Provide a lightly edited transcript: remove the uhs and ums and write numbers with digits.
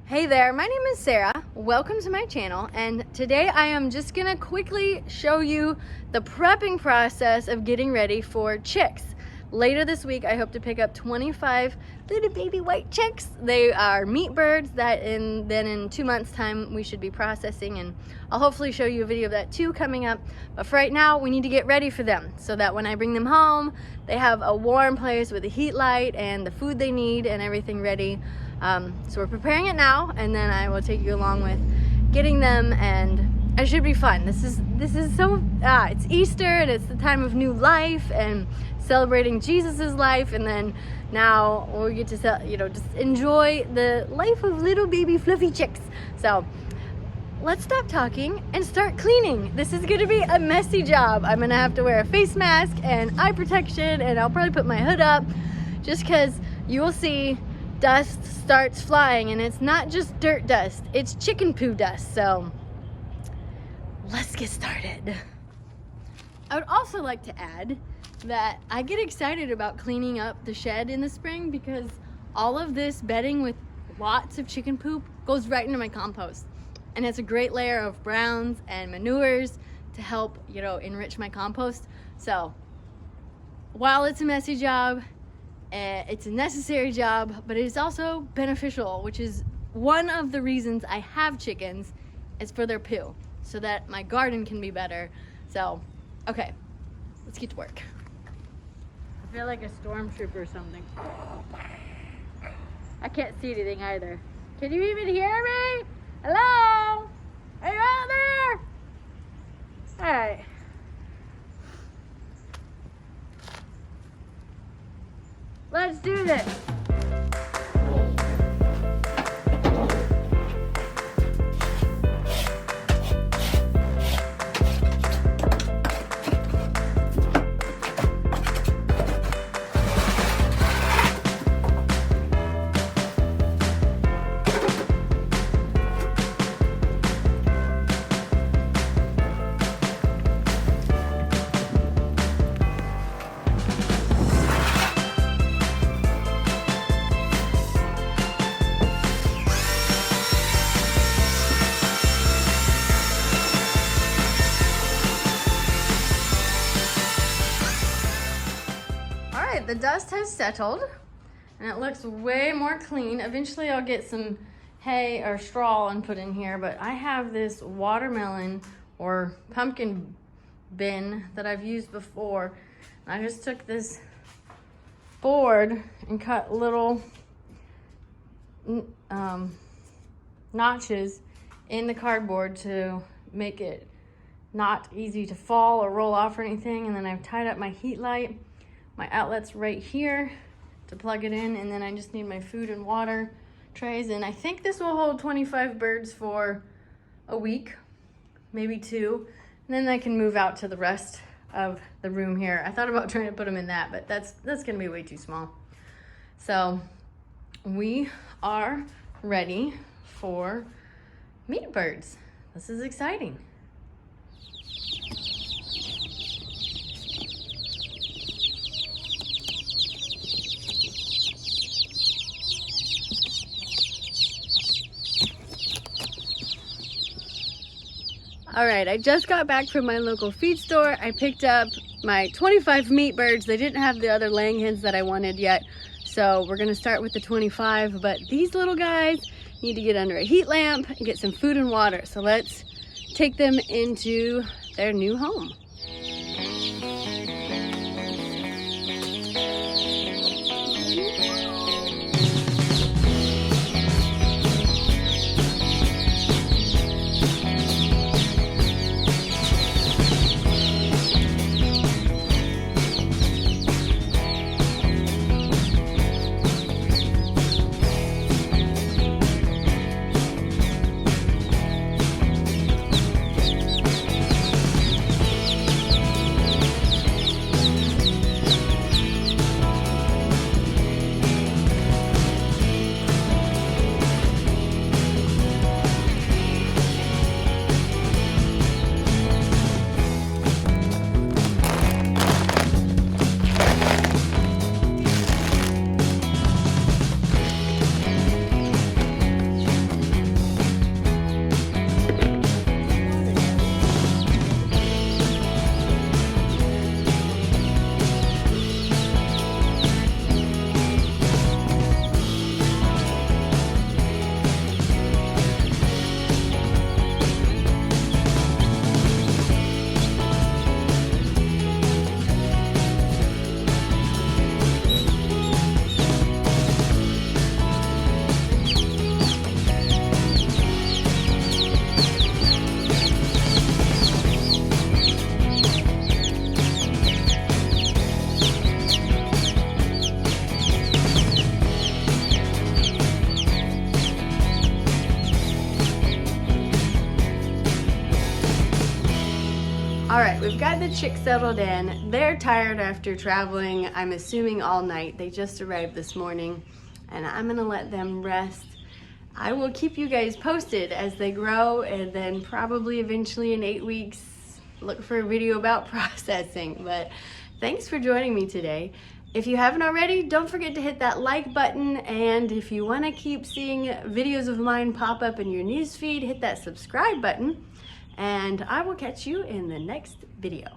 Hey there, my name is Sarah. Welcome to my channel, and today I am just gonna quickly show you the prepping process of getting ready for chicks. Later this week, I hope to pick up 25 little baby white chicks. They are meat birds that then in 2 months time we should be processing, and I'll hopefully show you a video of that too coming up. But for right now, we need to get ready for them so that when I bring them home, they have a warm place with a heat light and the food they need and everything ready. So we're preparing it now, and then I will take you along with getting them, and it should be fun. This is so it's Easter, and it's the time of new life and celebrating Jesus's life, and then now we get to just enjoy the life of little baby fluffy chicks. So let's stop talking and start cleaning. This is gonna be a messy job. I'm gonna have to wear a face mask and eye protection, and I'll probably put my hood up just because you will see dust starts flying, and it's not just dirt dust, it's chicken poo dust. So let's get started. I would also like to add that I get excited about cleaning up the shed in the spring because all of this bedding with lots of chicken poop goes right into my compost, and it's a great layer of browns and manures to help enrich my compost. So while it's a messy job, it's a necessary job, but it is also beneficial, which is one of the reasons I have chickens, is for their poo, so that my garden can be better. So, okay, let's get to work. I feel like a stormtrooper or something. I can't see anything either. Can you even hear me? Hello? Are you out there? All right. Let's do this. The dust has settled and it looks way more clean. Eventually I'll get some hay or straw and put in here, but I have this watermelon or pumpkin bin that I've used before. I just took this board and cut little notches in the cardboard to make it not easy to fall or roll off or anything, and then I've tied up my heat light. My outlet's right here to plug it in, and then I just need my food and water trays, and I think this will hold 25 birds for a week, maybe 2, and then I can move out to the rest of the room here. I thought about trying to put them in that, but that's gonna be way too small. So we are ready for meat birds. This is exciting. All right, I just got back from my local feed store. I picked up my 25 meat birds. They didn't have the other laying hens that I wanted yet, so we're gonna start with the 25, but these little guys need to get under a heat lamp and get some food and water. So let's take them into their new home. All right, we've got the chicks settled in. They're tired after traveling, I'm assuming all night. They just arrived this morning, and I'm gonna let them rest. I will keep you guys posted as they grow, and then probably eventually in 8 weeks, look for a video about processing. But thanks for joining me today. If you haven't already, don't forget to hit that like button, and if you wanna keep seeing videos of mine pop up in your newsfeed, hit that subscribe button. And I will catch you in the next video.